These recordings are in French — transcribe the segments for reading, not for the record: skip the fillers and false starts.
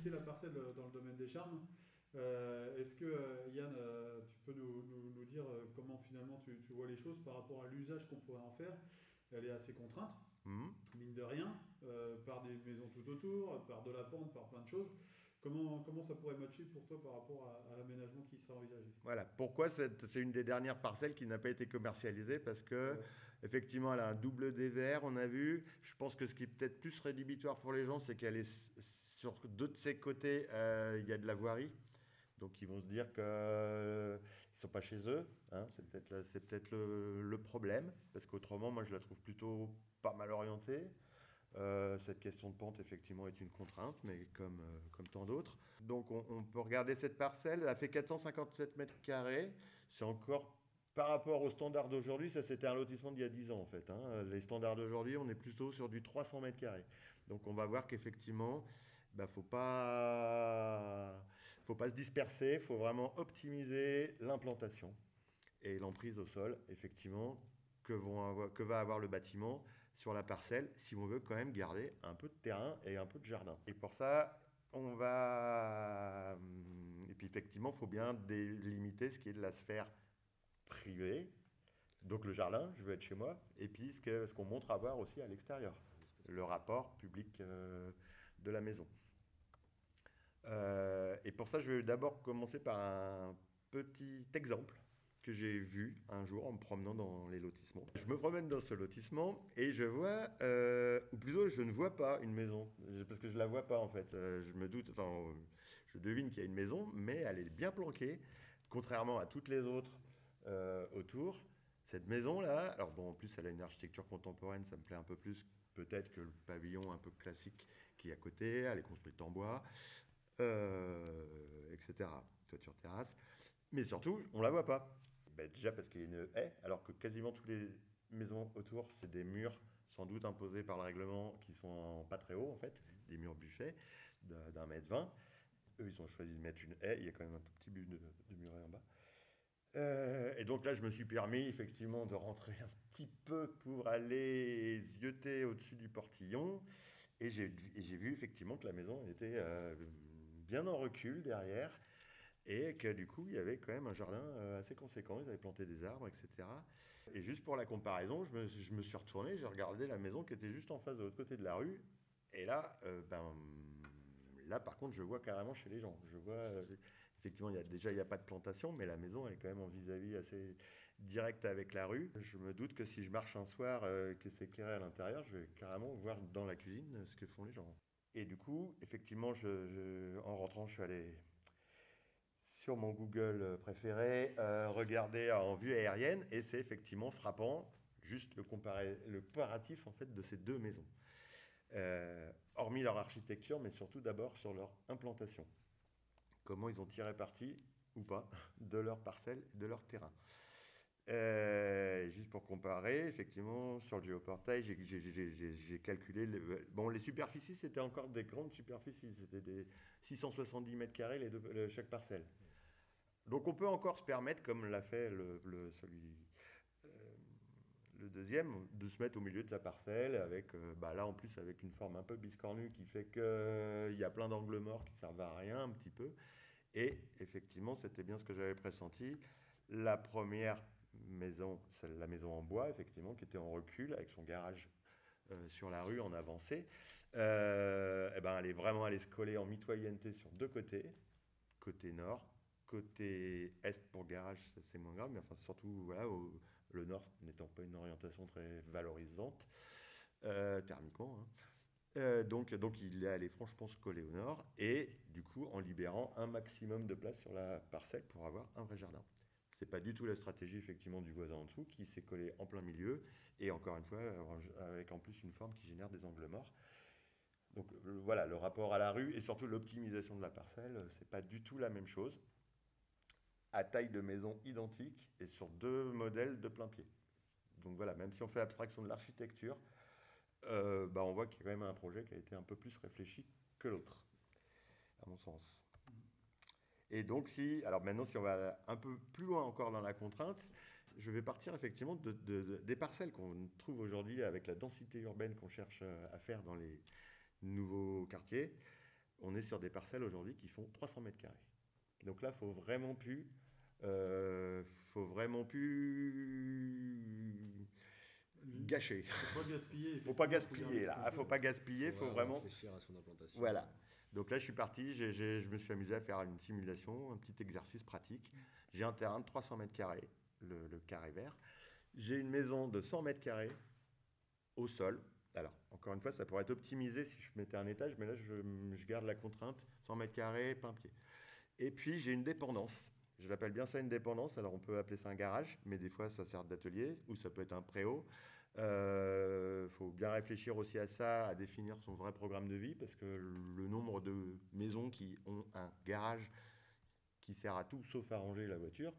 visité la parcelle dans le domaine des charmes. Est-ce que, Yann, tu peux nous dire comment finalement tu vois les choses par rapport à l'usage qu'on pourrait en faire? Elle est assez contrainte, Mhm. mine de rien, par des maisons tout autour, par de la pente, par plein de choses. Comment ça pourrait matcher pour toi par rapport à l'aménagement qui sera envisagé? Voilà. Pourquoi c'est une des dernières parcelles qui n'a pas été commercialisée? Parce que, Ouais, effectivement, elle a un double dévers, on a vu. Je pense que ce qui est peut-être plus rédhibitoire pour les gens, c'est qu'elle est sur deux de ses côtés, il y a de la voirie. Donc ils vont se dire qu'ils ne sont pas chez eux, hein. C'est peut-être le problème, parce qu'autrement, moi, je la trouve plutôt pas mal orientée. Cette question de pente, effectivement, est une contrainte, mais comme tant d'autres. Donc, on peut regarder cette parcelle. Elle fait 457 mètres carrés. C'est encore, par rapport aux standards d'aujourd'hui, ça c'était un lotissement d'il y a 10 ans, en fait, hein. Les standards d'aujourd'hui, on est plutôt sur du 300 mètres carrés. Donc, on va voir qu'effectivement, bah, faut pas se disperser, faut vraiment optimiser l'implantation et l'emprise au sol, effectivement, que va avoir le bâtiment sur la parcelle si on veut quand même garder un peu de terrain et un peu de jardin. Et pour ça, on va... Et puis effectivement, il faut bien délimiter ce qui est de la sphère privée, donc le jardin, je veux être chez moi, et puis ce qu'on montre à voir aussi à l'extérieur, le rapport public de la maison. Et pour ça, je vais d'abord commencer par un petit exemple que j'ai vu un jour en me promenant dans les lotissements. Je me promène dans ce lotissement et je vois, ou plutôt je ne vois pas une maison, parce que je la vois pas en fait. Je me doute, enfin, je devine qu'il y a une maison, mais elle est bien planquée, contrairement à toutes les autres autour. Cette maison-là, alors bon, en plus elle a une architecture contemporaine, ça me plaît un peu plus peut-être que le pavillon un peu classique qui est à côté. Elle est construite en bois, etc. Toiture terrasse. Mais surtout, on la voit pas. Ben, déjà parce qu'il y a une haie, alors que quasiment toutes les maisons autour, c'est des murs sans doute imposés par le règlement qui sont pas très hauts en fait, des murs buffets d'un mètre 20. Eux, ils ont choisi de mettre une haie, il y a quand même un tout petit but de muret en bas. Et donc là, je me suis permis effectivement de rentrer un petit peu pour aller zioter au-dessus du portillon. Et j'ai vu effectivement que la maison était bien en recul derrière et que du coup, il y avait quand même un jardin assez conséquent. Ils avaient planté des arbres, etc. Et juste pour la comparaison, je me suis retourné, j'ai regardé la maison qui était juste en face de l'autre côté de la rue. Et là, là, par contre, je vois carrément chez les gens. Je vois, effectivement, déjà, il n'y a pas de plantation, mais la maison, elle est quand même en vis-à-vis assez direct avec la rue. Je me doute que si je marche un soir, que c'est éclairé à l'intérieur, je vais carrément voir dans la cuisine ce que font les gens. Et du coup, effectivement, en rentrant, je suis allé sur mon Google préféré, regarder en vue aérienne, et c'est effectivement frappant, juste le comparatif en fait de ces deux maisons. Hormis leur architecture, mais surtout d'abord sur leur implantation. Comment ils ont tiré parti, ou pas, de leur parcelle et de leur terrain. Juste pour comparer, effectivement, sur le géoportail, j'ai calculé. Bon, les superficies, c'était encore des grandes superficies. C'était des 670 mètres carrés chaque parcelle. Donc on peut encore se permettre, comme l'a fait le deuxième, de se mettre au milieu de sa parcelle, avec, bah là en plus avec une forme un peu biscornue qui fait qu'il y a plein d'angles morts qui servent à rien un petit peu. Et effectivement, c'était bien ce que j'avais pressenti. La première maison, c'est la maison en bois, effectivement, qui était en recul, avec son garage sur la rue en avancée. Eh ben, elle est vraiment allée se coller en mitoyenneté sur deux côtés, côté nord, côté est pour garage, ça c'est moins grave, mais enfin surtout voilà, le nord n'étant pas une orientation très valorisante thermiquement, hein. Donc il est allé franchement se coller au nord et du coup en libérant un maximum de place sur la parcelle pour avoir un vrai jardin. C'est pas du tout la stratégie effectivement du voisin en dessous qui s'est collé en plein milieu et encore une fois avec en plus une forme qui génère des angles morts. Donc voilà, le rapport à la rue et surtout l'optimisation de la parcelle, c'est pas du tout la même chose à taille de maison identique et sur deux modèles de plein pied. Donc voilà, même si on fait abstraction de l'architecture, bah on voit qu'il y a quand même un projet qui a été un peu plus réfléchi que l'autre, à mon sens. Et donc alors maintenant si on va un peu plus loin encore dans la contrainte, je vais partir effectivement des parcelles qu'on trouve aujourd'hui avec la densité urbaine qu'on cherche à faire dans les nouveaux quartiers. on est sur des parcelles aujourd'hui qui font 300 mètres carrés. Donc là, faut vraiment plus gâcher. Faut pas gaspiller. Faut pas gaspiller là. Faut pas gaspiller. Faut vraiment réfléchir à son implantation. Voilà. Donc là, je suis parti. Je me suis amusé à faire une simulation, un petit exercice pratique. J'ai un terrain de 300 mètres carrés, le carré vert. J'ai une maison de 100 mètres carrés au sol. Alors, encore une fois, ça pourrait être optimisé si je mettais un étage, mais là, je garde la contrainte 100 mètres carrés, plein pied. Et puis, j'ai une dépendance. Je l'appelle bien ça une dépendance. Alors, on peut appeler ça un garage, mais des fois, ça sert d'atelier ou ça peut être un préau. Faut bien réfléchir aussi à ça, à définir son vrai programme de vie, parce que le nombre de maisons qui ont un garage qui sert à tout sauf à ranger la voiture,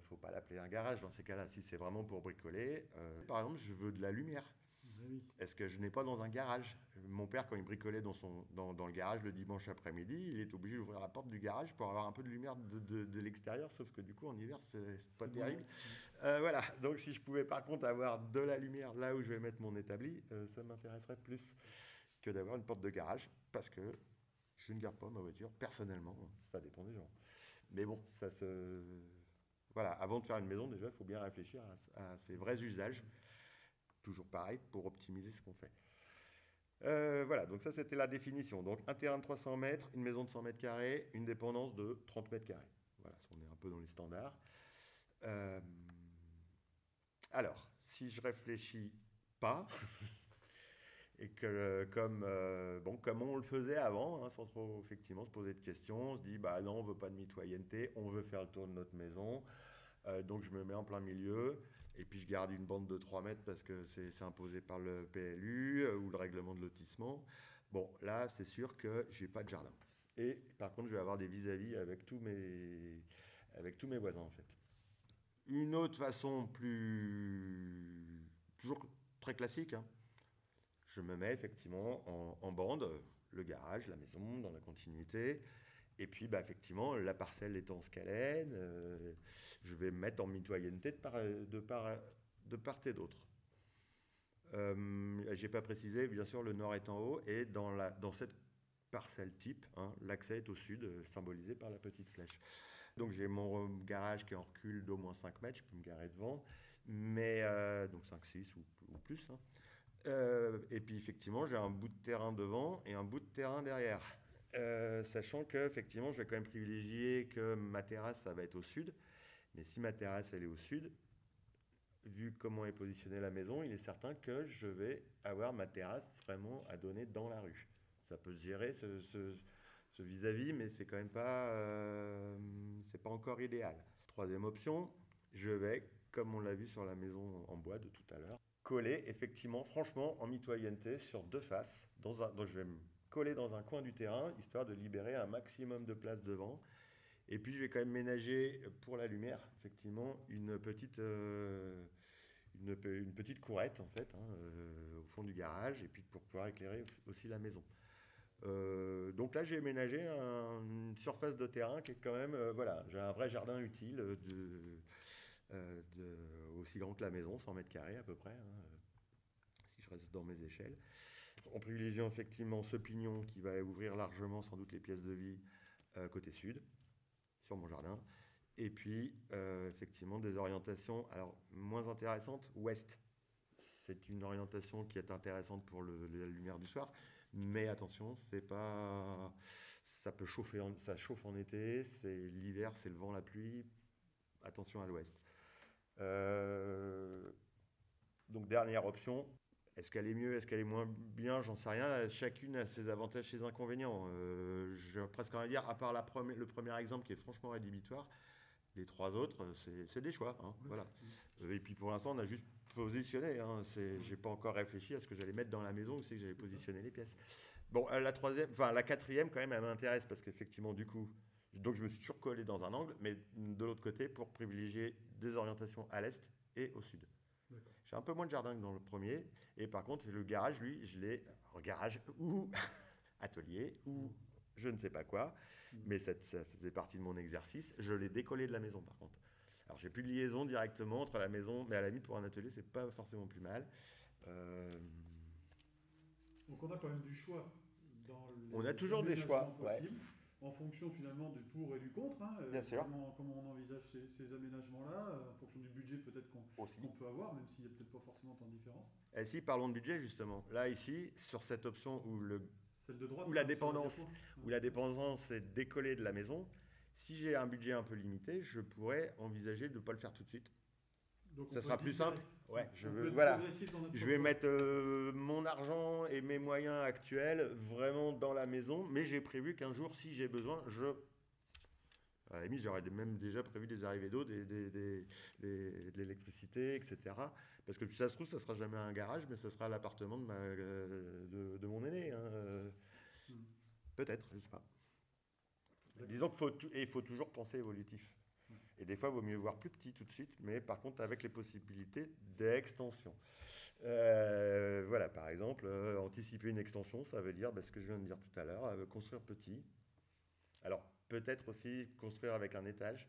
faut pas l'appeler un garage dans ces cas-là. Si c'est vraiment pour bricoler, par exemple, je veux de la lumière. Oui. Est-ce que je n'ai pas dans un garage? Mon père, quand il bricolait dans le garage le dimanche après-midi, il est obligé d'ouvrir la porte du garage pour avoir un peu de lumière de l'extérieur, sauf que du coup, en hiver, c'est pas terrible. Voilà, donc si je pouvais par contre avoir de la lumière là où je vais mettre mon établi, ça m'intéresserait plus que d'avoir une porte de garage, parce que je ne garde pas ma voiture, personnellement, ça dépend des gens. Mais bon, voilà, avant de faire une maison, déjà, il faut bien réfléchir à ses vrais usages. Toujours pareil, pour optimiser ce qu'on fait. Voilà, donc ça c'était la définition. Donc un terrain de 300 mètres, une maison de 100 mètres carrés, une dépendance de 30 mètres carrés. Voilà, on est un peu dans les standards. Alors, si je réfléchis pas, et que comme on le faisait avant, hein, sans trop effectivement se poser de questions, on se dit bah non, on veut pas de mitoyenneté, on veut faire le tour de notre maison, donc je me mets en plein milieu. Et puis je garde une bande de 3 mètres parce que c'est imposé par le PLU ou le règlement de lotissement. Bon, là, c'est sûr que je n'ai pas de jardin. Et par contre, je vais avoir des vis-à-vis avec tous mes voisins, en fait. Une autre façon toujours très classique, hein. Je me mets effectivement en bande, le garage, la maison, dans la continuité. Et puis, bah, effectivement, la parcelle étant ce qu'elle est, je vais me mettre en mitoyenneté de part et d'autre. Je n'ai pas précisé, bien sûr, le nord est en haut, et dans cette parcelle type, hein, l'accès est au sud, symbolisé par la petite flèche. Donc j'ai mon garage qui est en recul d'au moins 5 mètres, je peux me garer devant, mais donc 5, 6 ou plus. Hein. Et puis effectivement, j'ai un bout de terrain devant et un bout de terrain derrière. Sachant que effectivement, je vais quand même privilégier que ma terrasse, ça va être au sud. Mais si ma terrasse, elle est au sud, vu comment est positionnée la maison, il est certain que je vais avoir ma terrasse vraiment à donner dans la rue. Ça peut se gérer, ce vis-à-vis, mais c'est quand même c'est pas encore idéal. Troisième option, je vais, comme on l'a vu sur la maison en bois de tout à l'heure, coller effectivement, franchement, en mitoyenneté sur deux faces. Donc je vais me coller dans un coin du terrain, histoire de libérer un maximum de place devant. Et puis je vais quand même ménager pour la lumière, effectivement, une petite courette, en fait, hein, au fond du garage, et puis pour pouvoir éclairer aussi la maison. Donc là, j'ai ménagé une surface de terrain qui est quand même, voilà, j'ai un vrai jardin utile aussi grand que la maison, 100 mètres carrés à peu près, hein, si je reste dans mes échelles. En privilégiant effectivement ce pignon qui va ouvrir largement sans doute les pièces de vie côté sud, sur mon jardin. Et puis effectivement des orientations alors moins intéressantes, ouest. C'est une orientation qui est intéressante pour la lumière du soir, mais attention, c'est pas, ça peut chauffer, ça chauffe en été, c'est l'hiver, c'est le vent, la pluie. Attention à l'ouest. Donc dernière option. Est-ce qu'elle est mieux, est-ce qu'elle est moins bien? J'en sais rien. Chacune a ses avantages, ses inconvénients. Je vais presque envie de dire, à part le premier exemple qui est franchement rédhibitoire, les trois autres, c'est des choix. Hein, voilà. Et puis pour l'instant, on a juste positionné. Hein, j'ai pas encore réfléchi à ce que j'allais mettre dans la maison où c'est que j'allais positionner les pièces. Bon, la quatrième quand même, elle m'intéresse parce qu'effectivement, du coup, donc je me suis toujours collé dans un angle, mais de l'autre côté pour privilégier des orientations à l'est et au sud. J'ai un peu moins de jardin que dans le premier. Et par contre, le garage, lui, je l'ai en garage ou atelier ou je ne sais pas quoi. Mais ça faisait partie de mon exercice. Je l'ai décollé de la maison, par contre. Alors, j'ai plus de liaison directement entre la maison, mais à la limite, pour un atelier, c'est pas forcément plus mal. Donc, on a quand même du choix On a toujours des choix, aménagements possibles, en fonction finalement du pour et du contre, hein, Bien sûr. comment on envisage ces aménagements-là, en fonction du budget peut-être Aussi. qu'on peut avoir, même s'il n'y a peut-être pas forcément tant de différence. Et si, parlons de budget justement. Là, ici, sur cette option Celle de droite, où la hein, sur dépendance, diapo. où la dépendance est décollée de la maison, si j'ai un budget un peu limité, je pourrais envisager de ne pas le faire tout de suite. Donc, on Ça peut sera plus différer. simple. Ouais, On peut être voilà. progressif dans notre Je vais choix. mettre mon argent et mes moyens actuels vraiment dans la maison, mais j'ai prévu qu'un jour, si j'ai besoin, à la limite, j'aurais même déjà prévu des arrivées d'eau, de l'électricité, etc. Parce que ça se trouve, ça ne sera jamais un garage, mais ce sera l'appartement de mon aîné. Hein. Peut-être, je ne sais pas. Disons qu'il faut toujours penser évolutif. Et des fois, il vaut mieux voir plus petit tout de suite, mais par contre, avec les possibilités d'extension. Voilà, par exemple, anticiper une extension, ça veut dire ce que je viens de dire tout à l'heure, construire petit. Alors, peut-être aussi construire avec un étage.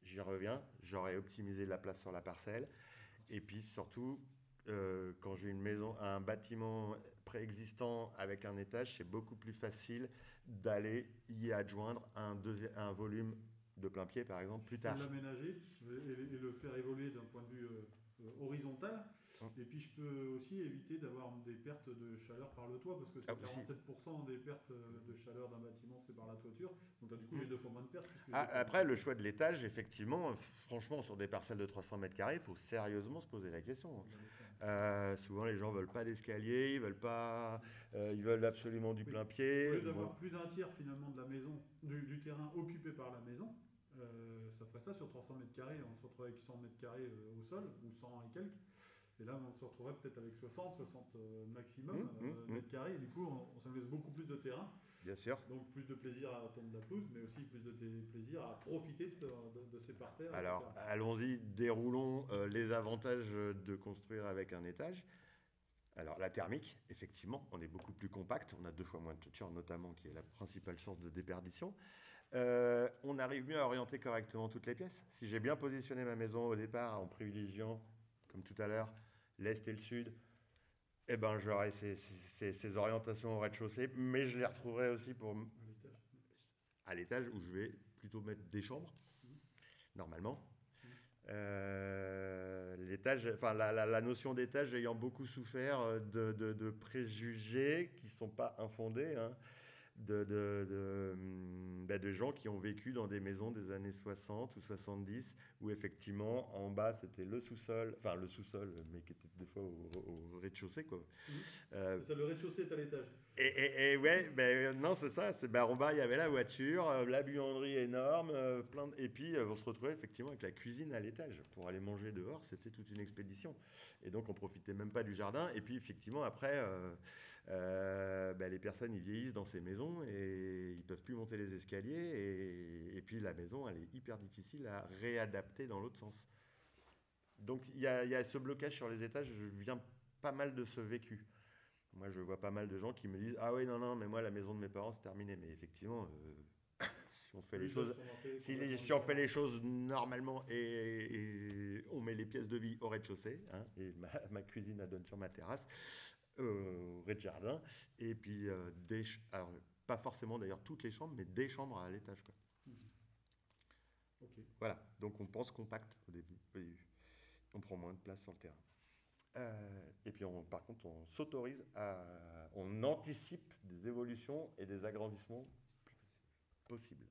J'y reviens, j'aurais optimisé la place sur la parcelle. Et puis surtout, quand j'ai une maison, un bâtiment préexistant avec un étage, c'est beaucoup plus facile d'aller y adjoindre un volume de plein pied, par exemple, plus tard. L'aménager et le faire évoluer d'un point de vue horizontal. Et puis je peux aussi éviter d'avoir des pertes de chaleur par le toit, parce que c'est 47% des pertes de chaleur d'un bâtiment, c'est par la toiture. Donc là, du coup, j'ai 2 fois moins de pertes. Après, le choix de l'étage, effectivement, franchement, sur des parcelles de 300 mètres carrés, il faut sérieusement se poser la question. Souvent, les gens ne veulent pas d'escalier, ils veulent absolument du plein pied. Au lieu d'avoir plus d'un tiers finalement de la maison, du terrain occupé par la maison, ça ferait ça sur 300 mètres carrés, on se retrouverait avec 100 mètres carrés au sol, ou 100 et quelques. Et là, on se retrouverait peut-être avec 60 maximum mètres carrés. Et du coup, on s'en laisse beaucoup plus de terrain. Bien sûr. Donc, plus de plaisir à tondre de la pelouse, mais aussi plus de plaisir à profiter de ces parterres. Alors, allons-y, déroulons les avantages de construire avec un étage. Alors, la thermique, effectivement, on est beaucoup plus compact. On a 2 fois moins de toiture, notamment, qui est la principale source de déperdition. On arrive mieux à orienter correctement toutes les pièces. Si j'ai bien positionné ma maison au départ en privilégiant, comme tout à l'heure, l'est et le sud, eh ben, j'aurai ces orientations au rez-de-chaussée, mais je les retrouverai aussi à l'étage où je vais plutôt mettre des chambres, normalement. L'étage, enfin, la notion d'étage ayant beaucoup souffert de préjugés qui ne sont pas infondés, hein, de gens qui ont vécu dans des maisons des années 60 ou 70 où effectivement en bas c'était le sous-sol, mais qui était des fois au rez-de-chaussée quoi. C'est ça, le rez-de-chaussée est à l'étage. Et ouais, non c'est ça, en bas il y avait la voiture, la buanderie énorme, et puis on se retrouvait effectivement avec la cuisine à l'étage. Pour aller manger dehors, c'était toute une expédition. Et donc on profitait même pas du jardin. Et puis effectivement après, les personnes ils vieillissent dans ces maisons et ils peuvent plus monter les escaliers et puis la maison elle est hyper difficile à réadapter dans l'autre sens. Donc il y a ce blocage sur les étages, je viens pas mal de ce vécu. Moi je vois pas mal de gens qui me disent ah oui non mais moi la maison de mes parents c'est terminé, mais effectivement si on fait les choses si on fait les choses normalement et on met les pièces de vie au rez-de-chaussée, hein, et ma cuisine elle donne sur ma terrasse au rez-de-jardin, et puis alors pas forcément d'ailleurs toutes les chambres, mais des chambres à l'étage quoi. Okay. Voilà, donc on pense compact au début. On prend moins de place sur le terrain. Et puis par contre on s'autorise on anticipe des évolutions et des agrandissements possibles.